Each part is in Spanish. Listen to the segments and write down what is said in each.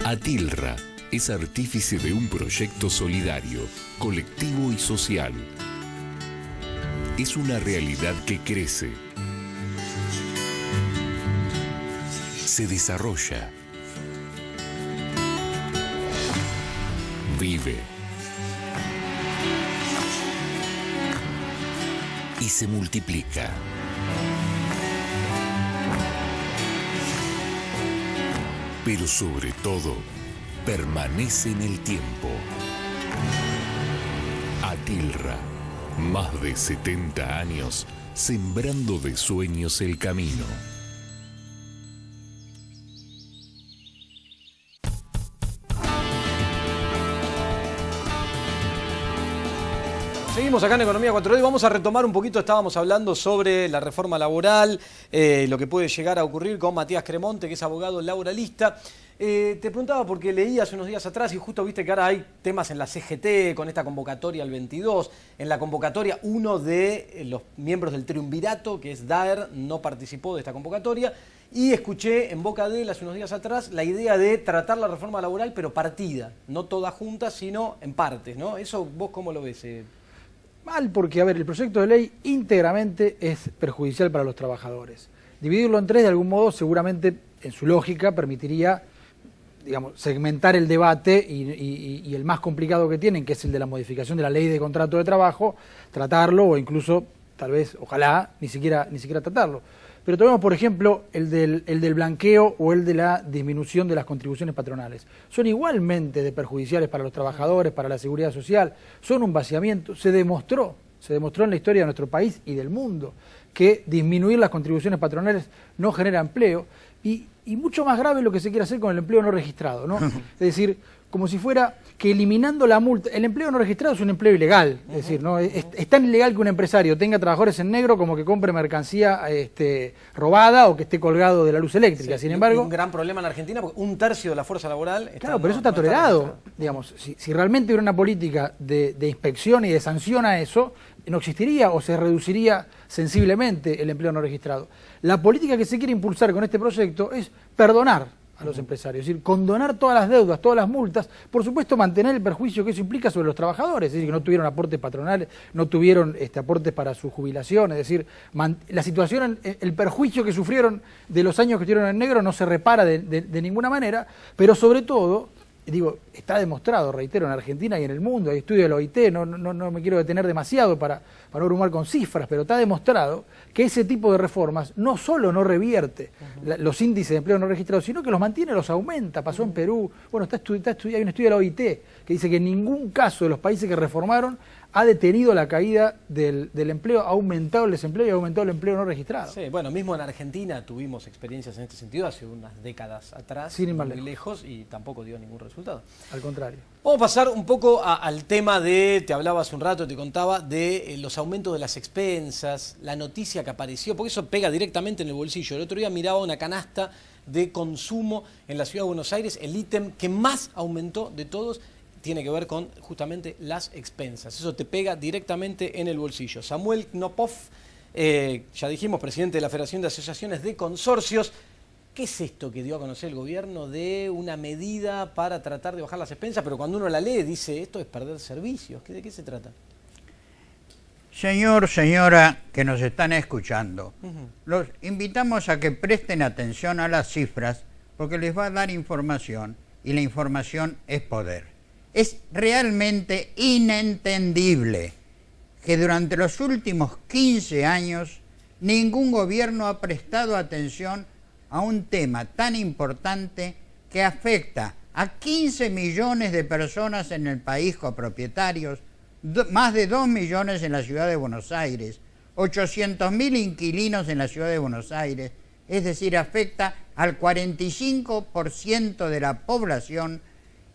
Atilra es artífice de un proyecto solidario, colectivo y social. Es una realidad que crece, se desarrolla, vive y se multiplica. Pero sobre todo, permanece en el tiempo. Atilra, más de 70 años, sembrando de sueños el camino. Seguimos acá en Economía 4D y vamos a retomar un poquito, estábamos hablando sobre la reforma laboral, lo que puede llegar a ocurrir con Matías Cremonte, que es abogado laboralista. Te preguntaba porque leí hace unos días atrás y justo viste que ahora hay temas en la CGT con esta convocatoria al 22. En la convocatoria uno de los miembros del triunvirato, que es Daer, no participó de esta convocatoria. Y escuché en boca de él hace unos días atrás la idea de tratar la reforma laboral pero partida, no toda junta sino en partes, ¿no? ¿Eso vos cómo lo ves? Mal, porque, a ver, el proyecto de ley íntegramente es perjudicial para los trabajadores. Dividirlo en tres, de algún modo, seguramente, en su lógica, permitiría, digamos, segmentar el debate y el más complicado que tienen, que es el de la modificación de la ley de contrato de trabajo, tratarlo o incluso, tal vez, ojalá, ni siquiera tratarlo. Pero tomemos, por ejemplo, el del blanqueo o el de la disminución de las contribuciones patronales. Son igualmente de perjudiciales para los trabajadores, para la seguridad social, son un vaciamiento. Se demostró en la historia de nuestro país y del mundo que disminuir las contribuciones patronales no genera empleo y mucho más grave lo que se quiere hacer con el empleo no registrado, ¿no? Es decir, como si fuera que eliminando la multa, el empleo no registrado es un empleo ilegal, es decir, ¿no? Es tan ilegal que un empresario tenga trabajadores en negro como que compre mercancía robada o que esté colgado de la luz eléctrica. Sí, sin embargo, un gran problema en Argentina porque un tercio de la fuerza laboral está, claro, pero eso está tolerado. Digamos, si realmente hubiera una política de inspección y de sanción a eso, no existiría o se reduciría sensiblemente el empleo no registrado. La política que se quiere impulsar con este proyecto es perdonar a los empresarios, es decir, condonar todas las deudas, todas las multas, por supuesto mantener el perjuicio que eso implica sobre los trabajadores, es decir, que no tuvieron aportes patronales, no tuvieron aportes para su jubilación, es decir, la situación, el perjuicio que sufrieron de los años que estuvieron en negro no se repara de ninguna manera, pero sobre todo, digo, está demostrado, reitero, en Argentina y en el mundo, hay estudios de la OIT, no me quiero detener demasiado para no brumar con cifras, pero está demostrado que ese tipo de reformas no solo no revierte los índices de empleo no registrados, sino que los mantiene, los aumenta. Pasó en Perú, bueno, hay un estudio de la OIT que dice que en ningún caso de los países que reformaron ha detenido la caída del empleo, ha aumentado el desempleo y ha aumentado el empleo no registrado. Sí, bueno, mismo en Argentina tuvimos experiencias en este sentido hace unas décadas atrás, sin ir más muy lejos, y tampoco dio ningún resultado. Al contrario. Vamos a pasar un poco al tema te hablaba hace un rato, te contaba, de los aumentos de las expensas, la noticia que apareció, porque eso pega directamente en el bolsillo. El otro día miraba una canasta de consumo en la ciudad de Buenos Aires, el ítem que más aumentó de todos tiene que ver con justamente las expensas. Eso te pega directamente en el bolsillo. Samuel Knopov, ya dijimos, presidente de la Federación de Asociaciones de Consorcios. ¿Qué es esto que dio a conocer el gobierno de una medida para tratar de bajar las expensas? Pero cuando uno la lee dice, esto es perder servicios. ¿De qué se trata? Señor, señora que nos están escuchando, los invitamos a que presten atención a las cifras porque les va a dar información y la información es poder. Es realmente inentendible que durante los últimos 15 años ningún gobierno ha prestado atención a un tema tan importante que afecta a 15 millones de personas en el país copropietarios, más de 2 millones en la ciudad de Buenos Aires, 800.000 inquilinos en la ciudad de Buenos Aires, es decir, afecta al 45% de la población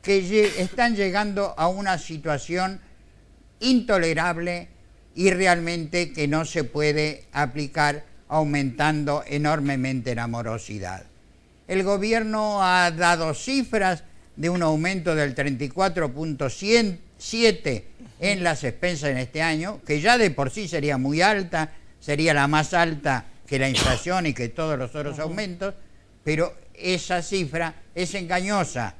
que están llegando a una situación intolerable y realmente que no se puede aplicar aumentando enormemente la morosidad. El gobierno ha dado cifras de un aumento del 34.7 en las expensas en este año, que ya de por sí sería muy alta, sería la más alta que la inflación y que todos los otros aumentos, pero esa cifra es engañosa.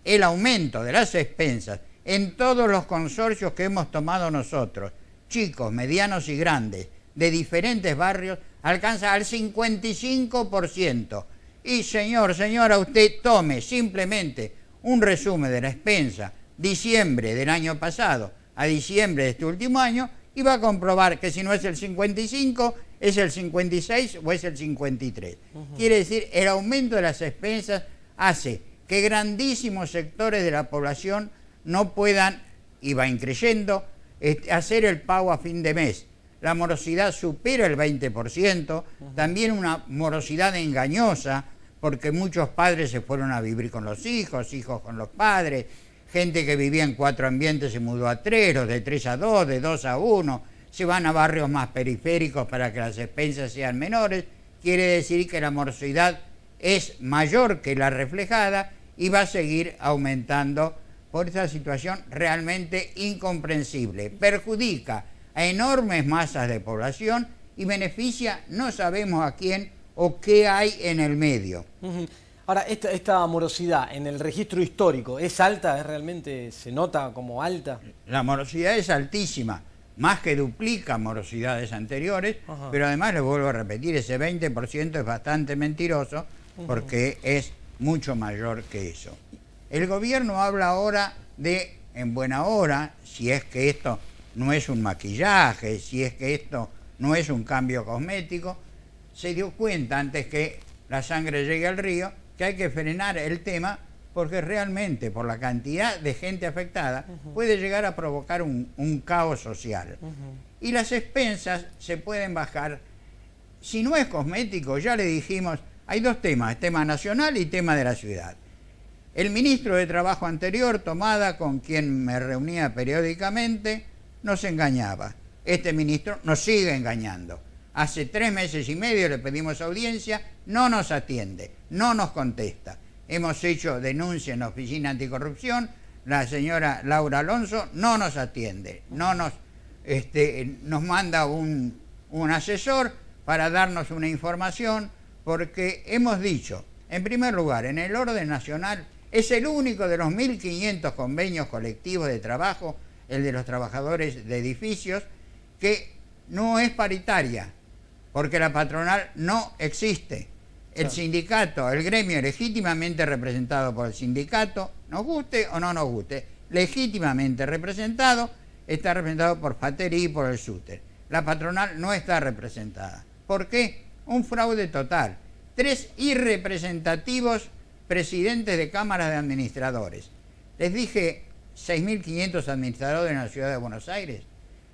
el aumento de las expensas en todos los consorcios que hemos tomado nosotros, chicos, medianos y grandes, de diferentes barrios, alcanza al 55%. Y señora, usted tome simplemente un resumen de la expensa diciembre del año pasado a diciembre de este último año y va a comprobar que si no es el 55, es el 56 o es el 53. Quiere decir, el aumento de las expensas hace que grandísimos sectores de la población no puedan, y va increyendo, hacer el pago a fin de mes. La morosidad supera el 20%, también una morosidad engañosa, porque muchos padres se fueron a vivir con los hijos, hijos con los padres, gente que vivía en 4 ambientes se mudó a 3, los de 3 a 2, de 2 a 1, se van a barrios más periféricos para que las expensas sean menores, quiere decir que la morosidad es mayor que la reflejada y va a seguir aumentando por esta situación realmente incomprensible. Perjudica a enormes masas de población y beneficia no sabemos a quién o qué hay en el medio. Ahora, esta morosidad en el registro histórico, ¿es alta? ¿Realmente se nota como alta? La morosidad es altísima, más que duplica morosidades anteriores, pero además les vuelvo a repetir, ese 20% es bastante mentiroso porque es mucho mayor que eso. El gobierno habla ahora de, en buena hora, si es que esto no es un maquillaje, si es que esto no es un cambio cosmético, se dio cuenta antes que la sangre llegue al río que hay que frenar el tema porque realmente por la cantidad de gente afectada puede llegar a provocar un caos social. Y las expensas se pueden bajar. Si no es cosmético, ya le dijimos, hay dos temas, tema nacional y tema de la ciudad. El ministro de Trabajo anterior, Tomada, con quien me reunía periódicamente, nos engañaba. Este ministro nos sigue engañando. Hace 3 meses y medio le pedimos audiencia, no nos atiende, no nos contesta. Hemos hecho denuncia en la Oficina Anticorrupción, la señora Laura Alonso no nos atiende, nos manda un asesor para darnos una información, porque hemos dicho, en primer lugar, en el orden nacional, es el único de los 1.500 convenios colectivos de trabajo, el de los trabajadores de edificios, que no es paritaria, porque la patronal no existe. El sindicato, el gremio legítimamente representado por el sindicato, nos guste o no nos guste, legítimamente representado, está representado por Fateri y por el SUTER. La patronal no está representada. ¿Por qué? Un fraude total. 3 irrepresentativos presidentes de cámaras de administradores. Les dije 6.500 administradores en la ciudad de Buenos Aires.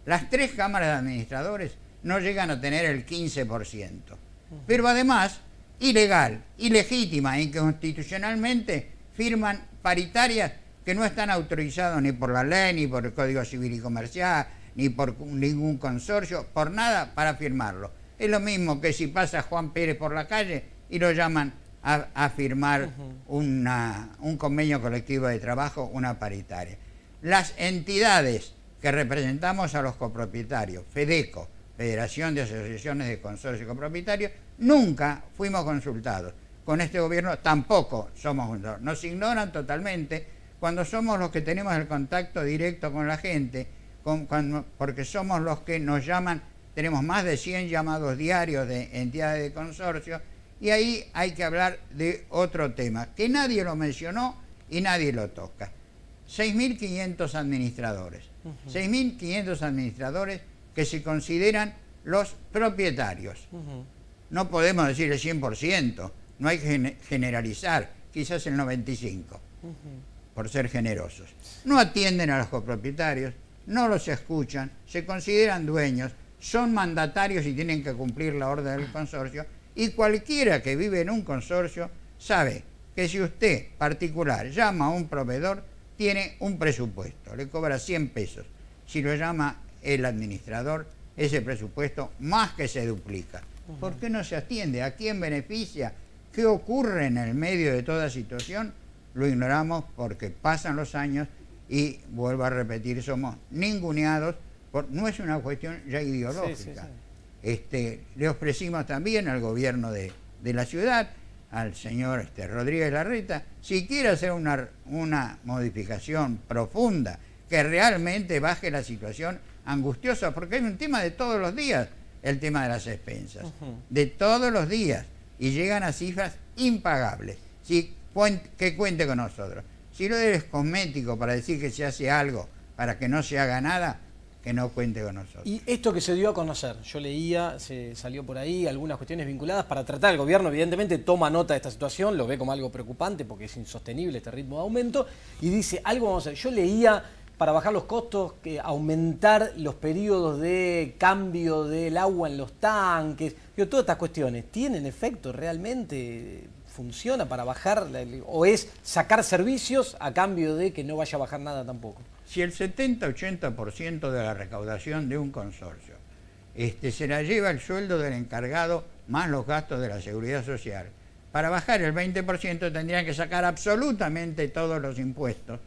Las 3 cámaras de administradores no llegan a tener el 15%. Pero además, ilegal, ilegítima e inconstitucionalmente firman paritarias que no están autorizadas ni por la ley, ni por el Código Civil y Comercial, ni por ningún consorcio, por nada para firmarlo. Es lo mismo que si pasa Juan Pérez por la calle y lo llaman a firmar un convenio colectivo de trabajo, una paritaria. Las entidades que representamos a los copropietarios, FEDECO, Federación de Asociaciones de Consorcios Copropietarios, nunca fuimos consultados. Con este gobierno tampoco somos consultados. Nos ignoran totalmente cuando somos los que tenemos el contacto directo con la gente, porque somos los que nos llaman. Tenemos más de 100 llamados diarios de entidades de consorcio, y ahí hay que hablar de otro tema, que nadie lo mencionó y nadie lo toca. 6.500 administradores. 6.500 administradores que se consideran los propietarios. No podemos decir el 100%, no hay que generalizar, quizás el 95%, por ser generosos. No atienden a los copropietarios, no los escuchan, se consideran dueños, son mandatarios y tienen que cumplir la orden del consorcio, y cualquiera que vive en un consorcio sabe que si usted, particular, llama a un proveedor, tiene un presupuesto, le cobra 100 pesos. Si lo llama el administrador, ese presupuesto más que se duplica. ¿Por qué no se atiende? ¿A quién beneficia? ¿Qué ocurre en el medio de toda situación? Lo ignoramos porque pasan los años y, vuelvo a repetir, somos ninguneados. No es una cuestión ya ideológica. Le ofrecimos también al gobierno de la ciudad al señor Rodríguez Larreta si quiere hacer una modificación profunda que realmente baje la situación angustiosa, porque es un tema de todos los días, el tema de las expensas, de todos los días, y llegan a cifras impagables. Que cuente con nosotros. Si no eres cosmético para decir que se hace algo para que no se haga nada, que no cuente con nosotros. Y esto que se dio a conocer, yo leía, se salió por ahí algunas cuestiones vinculadas para tratar, el gobierno evidentemente toma nota de esta situación, lo ve como algo preocupante porque es insostenible este ritmo de aumento, y dice, algo vamos a hacer. Yo leía, para bajar los costos, que aumentar los periodos de cambio del agua en los tanques, todas estas cuestiones, ¿tienen efecto realmente? ¿Funciona para bajar o es sacar servicios a cambio de que no vaya a bajar nada tampoco? Si el 70-80% de la recaudación de un consorcio se la lleva el sueldo del encargado más los gastos de la seguridad social, para bajar el 20% tendrían que sacar absolutamente todos los impuestos.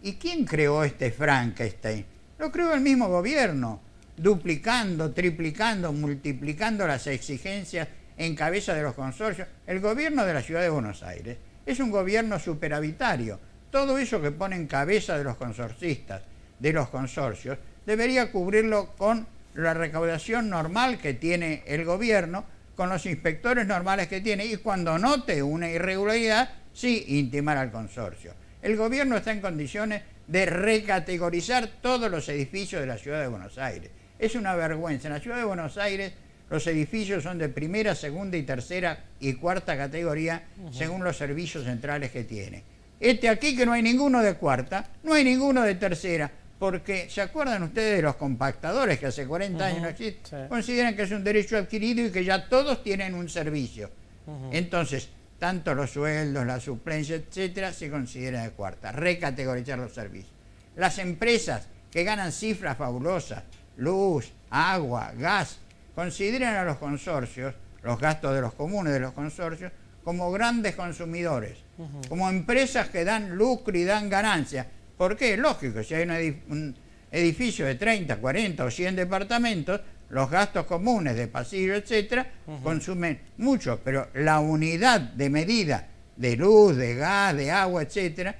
¿Y quién creó este Frankenstein? Lo creó el mismo gobierno, duplicando, triplicando, multiplicando las exigencias en cabeza de los consorcios. El gobierno de la Ciudad de Buenos Aires es un gobierno superavitario. Todo eso que pone en cabeza de los consorcistas, de los consorcios, debería cubrirlo con la recaudación normal que tiene el gobierno, con los inspectores normales que tiene, y cuando note una irregularidad, sí intimar al consorcio. El gobierno está en condiciones de recategorizar todos los edificios de la Ciudad de Buenos Aires. Es una vergüenza. En la Ciudad de Buenos Aires los edificios son de primera, segunda y tercera y cuarta categoría según los servicios centrales que tiene. Aquí que no hay ninguno de cuarta, no hay ninguno de tercera, porque ¿se acuerdan ustedes de los compactadores que hace 40 años no existen? Sí. Consideran que es un derecho adquirido y que ya todos tienen un servicio. Entonces, tanto los sueldos, la suplencia, etcétera, se consideran de cuarta. Recategorizar los servicios. Las empresas que ganan cifras fabulosas, luz, agua, gas, consideran a los consorcios, los gastos de los comunes de los consorcios, como grandes consumidores, como empresas que dan lucro y dan ganancias. ¿Por qué? Lógico, si hay un edificio de 30, 40 o 100 departamentos, los gastos comunes de pasillo, etcétera, consumen mucho, pero la unidad de medida de luz, de gas, de agua, etcétera,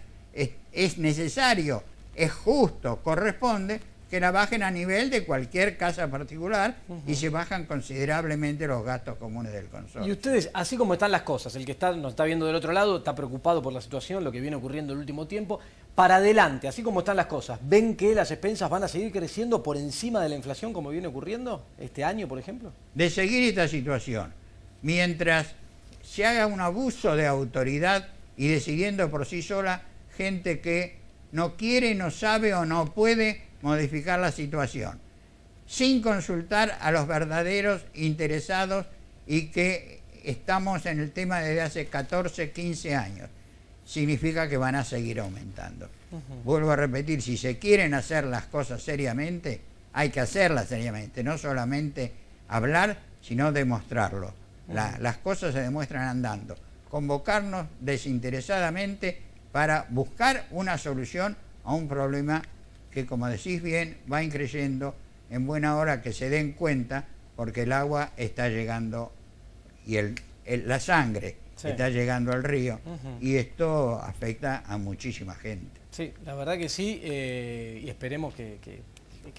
es necesario, es justo, corresponde que la bajen a nivel de cualquier casa particular y se bajan considerablemente los gastos comunes del consorcio. Y ustedes, así como están las cosas, el que nos está viendo del otro lado está preocupado por la situación, lo que viene ocurriendo el último tiempo, para adelante, así como están las cosas, ¿ven que las expensas van a seguir creciendo por encima de la inflación como viene ocurriendo este año, por ejemplo? De seguir esta situación, mientras se haga un abuso de autoridad y decidiendo por sí sola gente que no quiere, no sabe o no puede modificar la situación, sin consultar a los verdaderos interesados y que estamos en el tema desde hace 14, 15 años, significa que van a seguir aumentando. Vuelvo a repetir, si se quieren hacer las cosas seriamente, hay que hacerlas seriamente, no solamente hablar, sino demostrarlo. Las cosas se demuestran andando. Convocarnos desinteresadamente para buscar una solución a un problema que, como decís bien, va increyendo. En buena hora que se den cuenta, porque el agua está llegando y la sangre está llegando al río, y esto afecta a muchísima gente. Sí, la verdad que sí, y esperemos que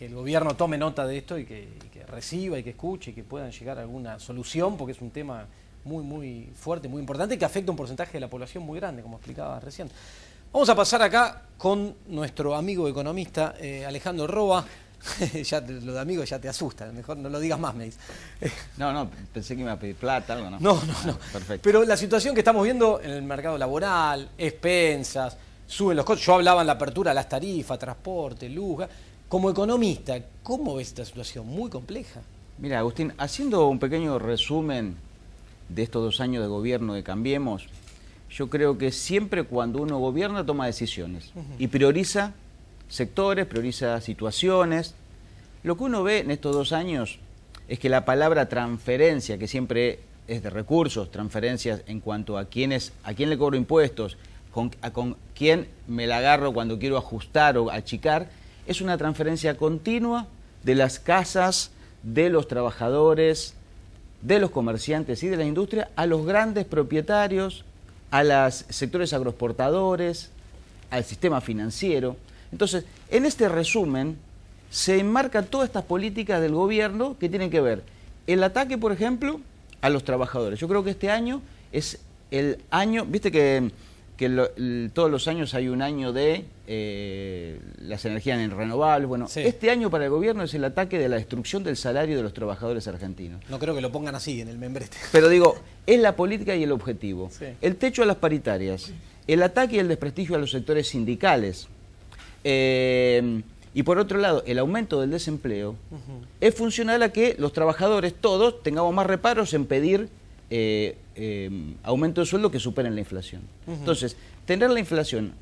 el gobierno tome nota de esto y que reciba y que escuche y que puedan llegar a alguna solución, porque es un tema muy, muy fuerte, muy importante, que afecta a un porcentaje de la población muy grande, como explicaba recién. Vamos a pasar acá con nuestro amigo economista Alejandro Roa. Ya lo de amigo ya te asusta, mejor no lo digas más, me dice. No, pensé que me iba a pedir plata, algo, ¿no? No. Perfecto. Pero la situación que estamos viendo en el mercado laboral, expensas, suben los costos. Yo hablaba en la apertura de las tarifas, transporte, luz. Como economista, ¿cómo ves esta situación? Muy compleja. Mira, Agustín, haciendo un pequeño resumen de estos 2 años de gobierno de Cambiemos, yo creo que siempre cuando uno gobierna toma decisiones y prioriza sectores, prioriza situaciones. Lo que uno ve en estos 2 años es que la palabra transferencia, que siempre es de recursos, transferencias en cuanto a quién le cobro impuestos, con quién me la agarro cuando quiero ajustar o achicar, es una transferencia continua de las casas de los trabajadores de los comerciantes y de la industria a los grandes propietarios, a los sectores agroexportadores, al sistema financiero. Entonces, en este resumen se enmarcan todas estas políticas del gobierno que tienen que ver el ataque, por ejemplo, a los trabajadores. Yo creo que este año es el año, viste que todos los años hay un año de las energías renovables. Bueno, sí. Este año para el gobierno es el ataque de la destrucción del salario de los trabajadores argentinos. No creo que lo pongan así en el membrete. Pero digo, es la política y el objetivo. Sí. El techo a las paritarias, el ataque y el desprestigio a los sectores sindicales. Y por otro lado, el aumento del desempleo es funcional a que los trabajadores todos tengamos más reparos en pedir aumento de sueldo que superen la inflación. Entonces, tener la inflación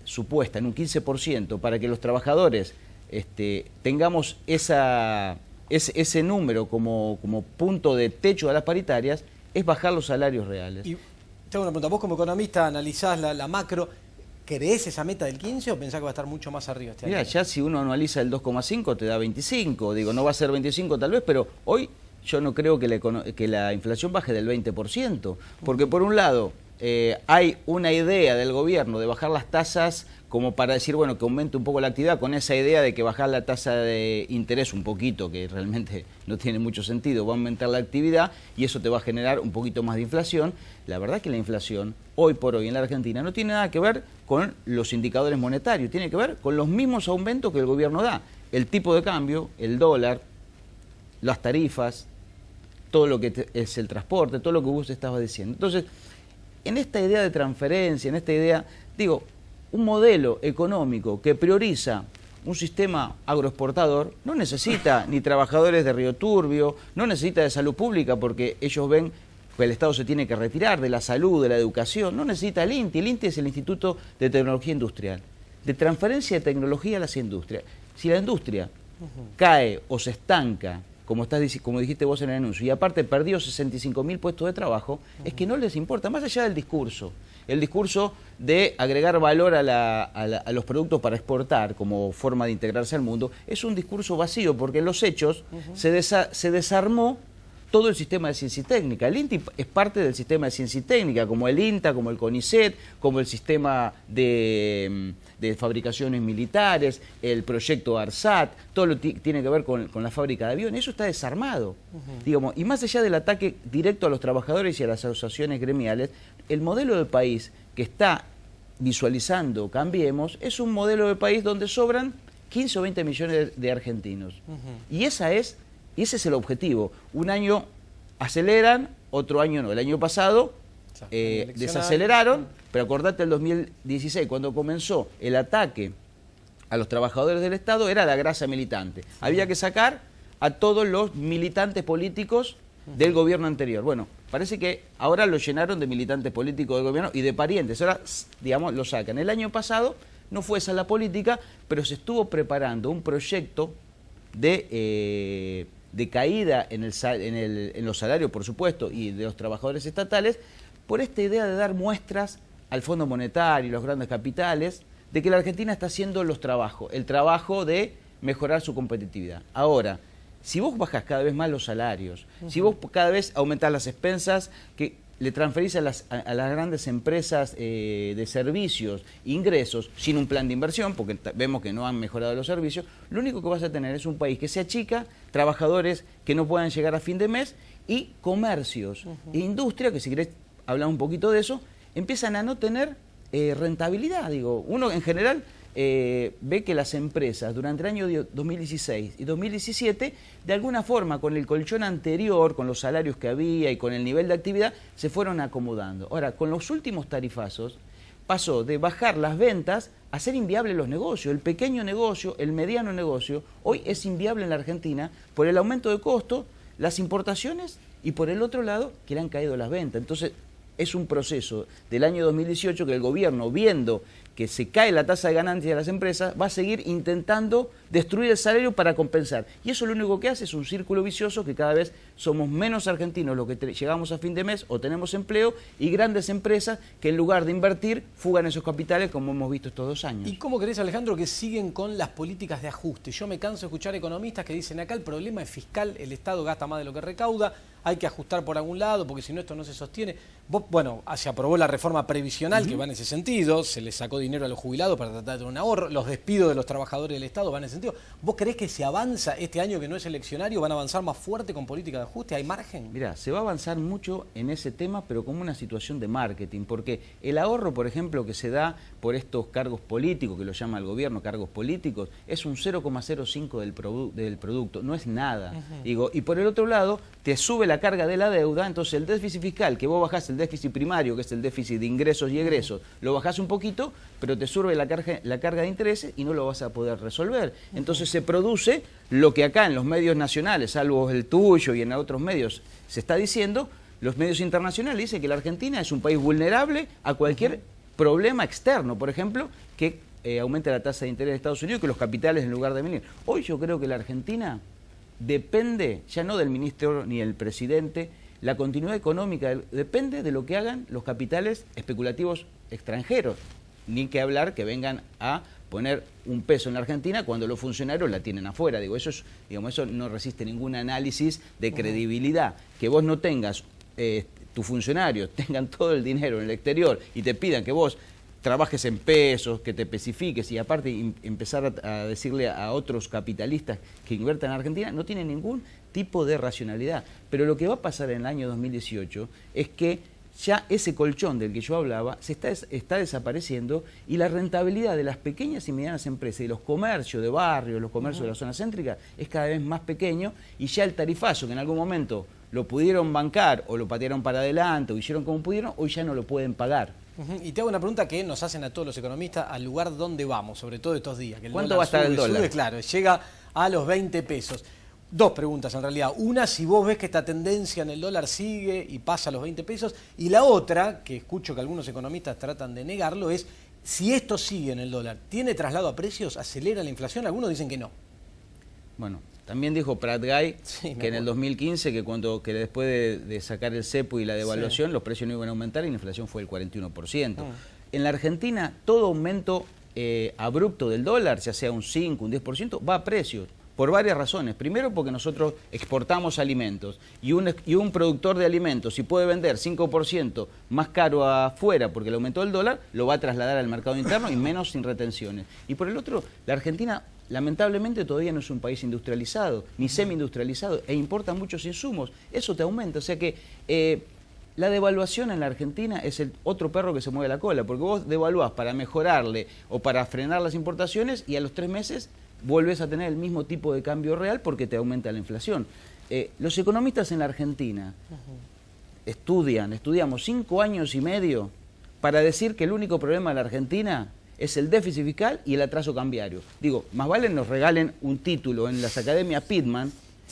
supuesta en un 15% para que los trabajadores tengamos ese número como punto de techo a las paritarias es bajar los salarios reales. Y tengo una pregunta, vos como economista analizás la macro, ¿querés esa meta del 15 o pensás que va a estar mucho más arriba este Mira, año? ya si uno analiza el 2,5 te da 25, digo, no va a ser 25 tal vez, pero hoy yo no creo que la inflación baje del 20%, porque por un lado hay una idea del gobierno de bajar las tasas como para decir, bueno, que aumente un poco la actividad, con esa idea de que bajar la tasa de interés un poquito, que realmente no tiene mucho sentido, va a aumentar la actividad y eso te va a generar un poquito más de inflación. La verdad que la inflación, hoy por hoy en la Argentina, no tiene nada que ver con los indicadores monetarios, tiene que ver con los mismos aumentos que el gobierno da. El tipo de cambio, el dólar, las tarifas, todo lo que es el transporte, todo lo que vos estabas diciendo. Entonces, en esta idea de transferencia, en esta idea, digo, un modelo económico que prioriza un sistema agroexportador no necesita ni trabajadores de Río Turbio, no necesita de salud pública porque ellos ven que el Estado se tiene que retirar de la salud, de la educación, no necesita el INTI. El INTI es el Instituto de Tecnología Industrial, de transferencia de tecnología a las industrias. Si la industria cae o se estanca, como dijiste vos en el anuncio, y aparte perdió 65.000 puestos de trabajo, es que no les importa, más allá del discurso. El discurso de agregar valor a los productos para exportar como forma de integrarse al mundo, es un discurso vacío, porque en los hechos se desarmó todo el sistema de ciencia y técnica. El INTI es parte del sistema de ciencia y técnica, como el INTA, como el CONICET, como el sistema de fabricaciones militares, el proyecto ARSAT, todo lo tiene que ver con la fábrica de aviones. Eso está desarmado. Digamos, y más allá del ataque directo a los trabajadores y a las asociaciones gremiales, el modelo de país que está visualizando Cambiemos es un modelo de país donde sobran 15 o 20 millones de argentinos. Y ese es el objetivo. Un año aceleran, otro año no. El año pasado desaceleraron, pero acordate el 2016, cuando comenzó el ataque a los trabajadores del Estado, era la grasa militante. Había que sacar a todos los militantes políticos del gobierno anterior. Bueno, parece que ahora lo llenaron de militantes políticos del gobierno y de parientes. Ahora, digamos, lo sacan. El año pasado no fue esa la política, pero se estuvo preparando un proyecto de caída en los salarios, por supuesto, y de los trabajadores estatales, por esta idea de dar muestras al Fondo Monetario y los grandes capitales de que la Argentina está haciendo el trabajo de mejorar su competitividad. Ahora, si vos bajás cada vez más los salarios, si vos cada vez aumentás las expensas que le transferís a las grandes empresas de servicios, ingresos, sin un plan de inversión, porque vemos que no han mejorado los servicios, lo único que vas a tener es un país que se achica, trabajadores que no puedan llegar a fin de mes y comercios e industria, que si querés hablar un poquito de eso, empiezan a no tener rentabilidad. Digo, uno en general ve que las empresas durante el año 2016 y 2017, de alguna forma, con el colchón anterior, con los salarios que había y con el nivel de actividad, se fueron acomodando. Ahora, con los últimos tarifazos, pasó de bajar las ventas a ser inviable los negocios. El pequeño negocio, el mediano negocio, hoy es inviable en la Argentina por el aumento de costos, las importaciones y por el otro lado, que le han caído las ventas. Entonces, es un proceso del año 2018 que el gobierno, viendo que se cae la tasa de ganancia de las empresas, va a seguir intentando destruir el salario para compensar. Y eso lo único que hace es un círculo vicioso que cada vez somos menos argentinos los que llegamos a fin de mes o tenemos empleo y grandes empresas que en lugar de invertir fugan esos capitales como hemos visto estos 2 años. ¿Y cómo crees, Alejandro, que siguen con las políticas de ajuste? Yo me canso de escuchar economistas que dicen acá el problema es fiscal, el Estado gasta más de lo que recauda, hay que ajustar por algún lado, porque si no esto no se sostiene. Vos, bueno, se aprobó la reforma previsional que va en ese sentido, se le sacó dinero a los jubilados para tratar de tener un ahorro, los despidos de los trabajadores del Estado van en ese sentido. ¿Vos creés que se avanza este año que no es eleccionario, van a avanzar más fuerte con política de ajuste? ¿Hay margen? Mirá, se va a avanzar mucho en ese tema, pero como una situación de marketing, porque el ahorro, por ejemplo, que se da por estos cargos políticos, que lo llama el gobierno cargos políticos, es un 0,05 del producto, no es nada. Digo, y por el otro lado, te sube la carga de la deuda, entonces el déficit fiscal, que vos bajás el déficit primario, que es el déficit de ingresos y egresos, lo bajás un poquito, pero te sube la carga de intereses y no lo vas a poder resolver. Entonces se produce lo que acá en los medios nacionales, salvo el tuyo y en otros medios, se está diciendo, los medios internacionales dicen que la Argentina es un país vulnerable a cualquier problema externo, por ejemplo, que aumenta la tasa de interés de Estados Unidos, que los capitales en lugar de venir. Hoy yo creo que la Argentina depende, ya no del ministro ni del presidente, la continuidad económica depende de lo que hagan los capitales especulativos extranjeros, ni que hablar que vengan a poner un peso en la Argentina cuando los funcionarios la tienen afuera. Digo, eso no resiste ningún análisis de credibilidad. Que vos no tengas, tus funcionarios tengan todo el dinero en el exterior y te pidan que vos trabajes en pesos, que te especifiques y aparte empezar a decirle a otros capitalistas que inviertan en Argentina, no tiene ningún tipo de racionalidad. Pero lo que va a pasar en el año 2018 es que ya ese colchón del que yo hablaba se está desapareciendo y la rentabilidad de las pequeñas y medianas empresas y los comercios de barrio, los comercios de la zona céntrica es cada vez más pequeño y ya el tarifazo que en algún momento lo pudieron bancar o lo patearon para adelante o hicieron como pudieron, hoy ya no lo pueden pagar. Y te hago una pregunta que nos hacen a todos los economistas al lugar donde vamos, sobre todo estos días. Que el ¿Cuánto va a estar el dólar? Sube, claro, llega a los 20 pesos. Dos preguntas en realidad. Una, si vos ves que esta tendencia en el dólar sigue y pasa a los 20 pesos. Y la otra, que escucho que algunos economistas tratan de negarlo, es si esto sigue en el dólar, ¿tiene traslado a precios? ¿Acelera la inflación? Algunos dicen que no. Bueno, también dijo Prat Guy que en el 2015, que después de sacar el cepo y la devaluación, los precios no iban a aumentar y la inflación fue del 41%. En la Argentina, todo aumento abrupto del dólar, ya sea un 5, un 10%, va a precios. Por varias razones. Primero, porque nosotros exportamos alimentos y un productor de alimentos, si puede vender 5% más caro afuera porque le aumentó el dólar, lo va a trasladar al mercado interno y menos sin retenciones. Y por el otro, la Argentina lamentablemente todavía no es un país industrializado, ni semi-industrializado, e importa muchos insumos. Eso te aumenta. O sea que la devaluación en la Argentina es el otro perro que se mueve la cola, porque vos devaluás para mejorarle o para frenar las importaciones y a los 3 meses vuelves a tener el mismo tipo de cambio real porque te aumenta la inflación. Los economistas en la Argentina estudiamos 5 años y medio para decir que el único problema de la Argentina es el déficit fiscal y el atraso cambiario. Digo, más vale nos regalen un título en las academias Pitman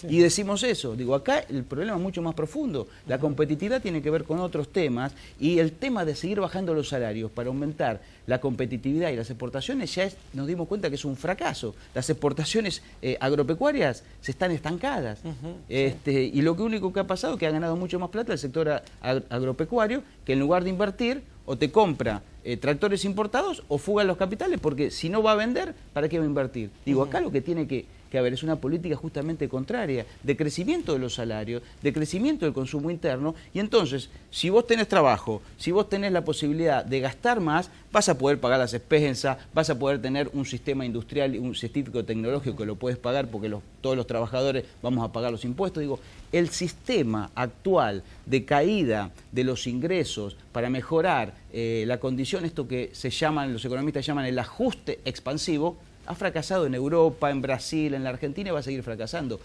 y decimos eso. Digo, acá el problema es mucho más profundo. La competitividad tiene que ver con otros temas y el tema de seguir bajando los salarios para aumentar la competitividad y las exportaciones nos dimos cuenta que es un fracaso. Las exportaciones agropecuarias se están estancadas. Y lo único que ha pasado es que ha ganado mucho más plata el sector agropecuario, que en lugar de invertir o te compra tractores importados o fuga los capitales, porque si no va a vender, ¿para qué va a invertir? Digo, acá lo que tiene que haber es una política justamente contraria, de crecimiento de los salarios, de crecimiento del consumo interno, y entonces, si vos tenés trabajo, si vos tenés la posibilidad de gastar más, vas a poder pagar las expensas, vas a poder tener un sistema industrial y un científico tecnológico que lo puedes pagar porque todos los trabajadores vamos a pagar los impuestos. Digo, el sistema actual de caída de los ingresos para mejorar la condición, esto que los economistas llaman el ajuste expansivo, ha fracasado en Europa, en Brasil, en la Argentina y va a seguir fracasando.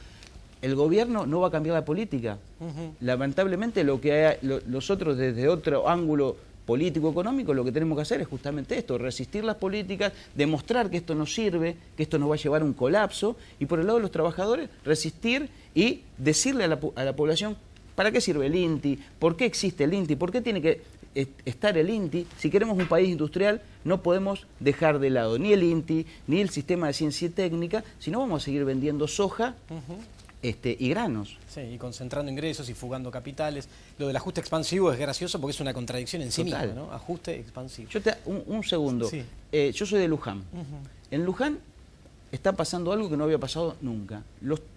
El gobierno no va a cambiar la política. Lamentablemente nosotros desde otro ángulo político-económico lo que tenemos que hacer es justamente esto, resistir las políticas, demostrar que esto no sirve, que esto nos va a llevar a un colapso y por el lado de los trabajadores resistir y decirle a la población ¿para qué sirve el INTI? ¿Por qué existe el INTI? ¿Por qué tiene que estar el INTI? Si queremos un país industrial no podemos dejar de lado ni el INTI ni el sistema de ciencia y técnica, sino vamos a seguir vendiendo soja y granos. Sí, y concentrando ingresos y fugando capitales. Lo del ajuste expansivo es gracioso porque es una contradicción en sí misma, ¿no? Ajuste expansivo. Un segundo. Sí. Yo soy de Luján. En Luján está pasando algo que no había pasado nunca.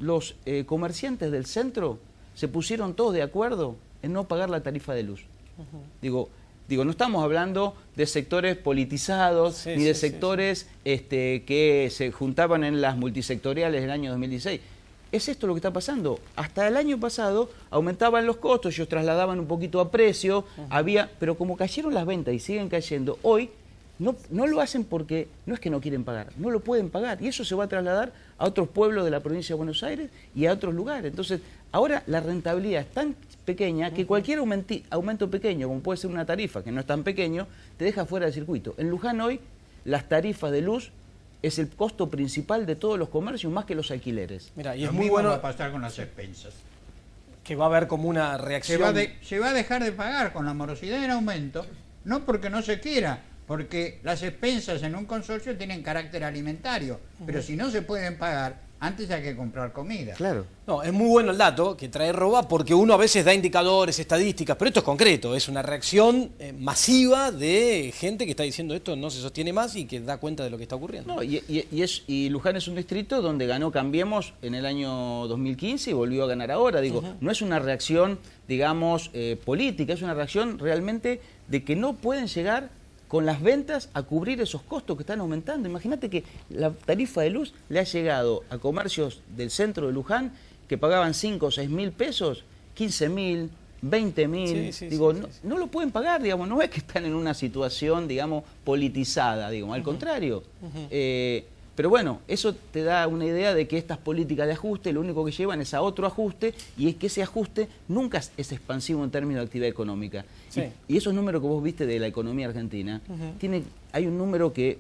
Los comerciantes del centro se pusieron todos de acuerdo en no pagar la tarifa de luz. Digo, no estamos hablando de sectores politizados, ni de sectores que se juntaban en las multisectoriales del año 2016. Es esto lo que está pasando. Hasta el año pasado aumentaban los costos, ellos trasladaban un poquito a precio, pero como cayeron las ventas y siguen cayendo, hoy no lo hacen porque no es que no quieren pagar, no lo pueden pagar. Y eso se va a trasladar a otros pueblos de la provincia de Buenos Aires y a otros lugares. Entonces, ahora la rentabilidad es tan pequeña que cualquier aumento pequeño, como puede ser una tarifa, que no es tan pequeño, te deja fuera del circuito. En Luján hoy, las tarifas de luz es el costo principal de todos los comercios, más que los alquileres. Mira, y es Lo muy mismo bueno va a pasar con las expensas. que va a haber como una reacción. Se va a dejar de pagar con la morosidad en aumento, no porque no se quiera, porque las expensas en un consorcio tienen carácter alimentario, pero si no se pueden pagar, antes hay que comprar comida. Claro. No, es muy bueno el dato que trae Roba, porque uno a veces da indicadores, estadísticas, pero esto es concreto, es una reacción masiva de gente que está diciendo esto no se sostiene más y que da cuenta de lo que está ocurriendo. No, y Luján es un distrito donde ganó Cambiemos en el año 2015 y volvió a ganar ahora. Digo, no es una reacción, digamos, política, es una reacción realmente de que no pueden llegar con las ventas a cubrir esos costos que están aumentando. Imagínate que la tarifa de luz le ha llegado a comercios del centro de Luján que pagaban 5 o 6 mil pesos, 15.000, 20.000. No lo pueden pagar, digamos, no es que están en una situación, digamos, politizada, digamos, al contrario. Pero bueno, eso te da una idea de que estas políticas de ajuste lo único que llevan es a otro ajuste, y es que ese ajuste nunca es expansivo en términos de actividad económica. Sí. Y esos números que vos viste de la economía argentina, hay un número que,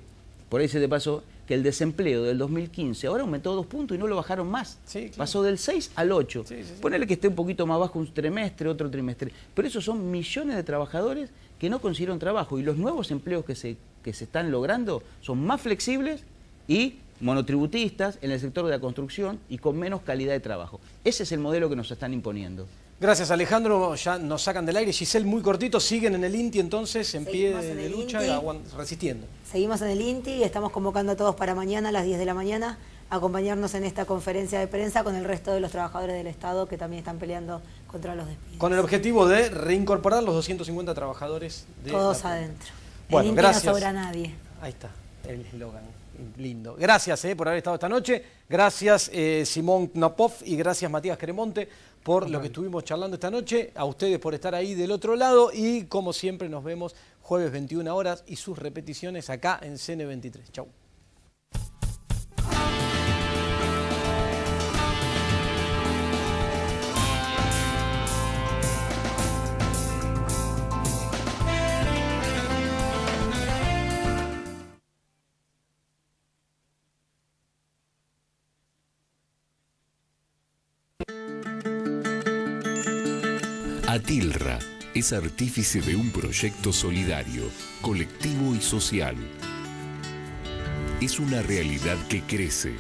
por ahí se te pasó, que el desempleo del 2015 ahora aumentó 2 puntos y no lo bajaron más. Sí, claro. Pasó del 6 al 8. Sí. Ponele que esté un poquito más bajo un trimestre, otro trimestre. Pero esos son millones de trabajadores que no consiguieron trabajo, y los nuevos empleos que se están logrando son más flexibles y monotributistas en el sector de la construcción y con menos calidad de trabajo. Ese es el modelo que nos están imponiendo. Gracias, Alejandro. Ya nos sacan del aire. Giselle, muy cortito, siguen en el INTI entonces, en pie de lucha, resistiendo. Seguimos en el INTI y estamos convocando a todos para mañana a las 10 de la mañana a acompañarnos en esta conferencia de prensa con el resto de los trabajadores del Estado que también están peleando contra los despidos. Con el objetivo de reincorporar los 250 trabajadores de todos adentro. Bueno, el INTI gracias. no sobra nadie. Ahí está, el eslogan. Lindo. Gracias por haber estado esta noche. Gracias Simón Knopov y gracias Matías Cremonte por lo que estuvimos charlando esta noche. A ustedes por estar ahí del otro lado y como siempre nos vemos jueves 21 horas y sus repeticiones acá en CN23. Chau. Atilra es artífice de un proyecto solidario, colectivo y social. Es una realidad que crece,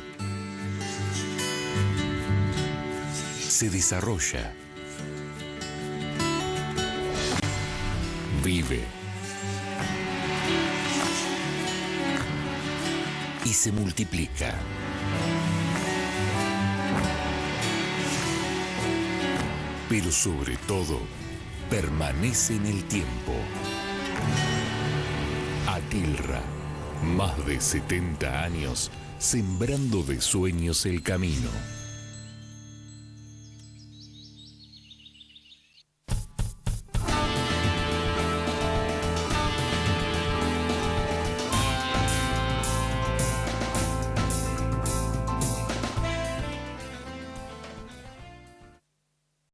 se desarrolla, vive y se multiplica. Pero sobre todo, permanece en el tiempo. Atilra, más de 70 años, sembrando de sueños el camino.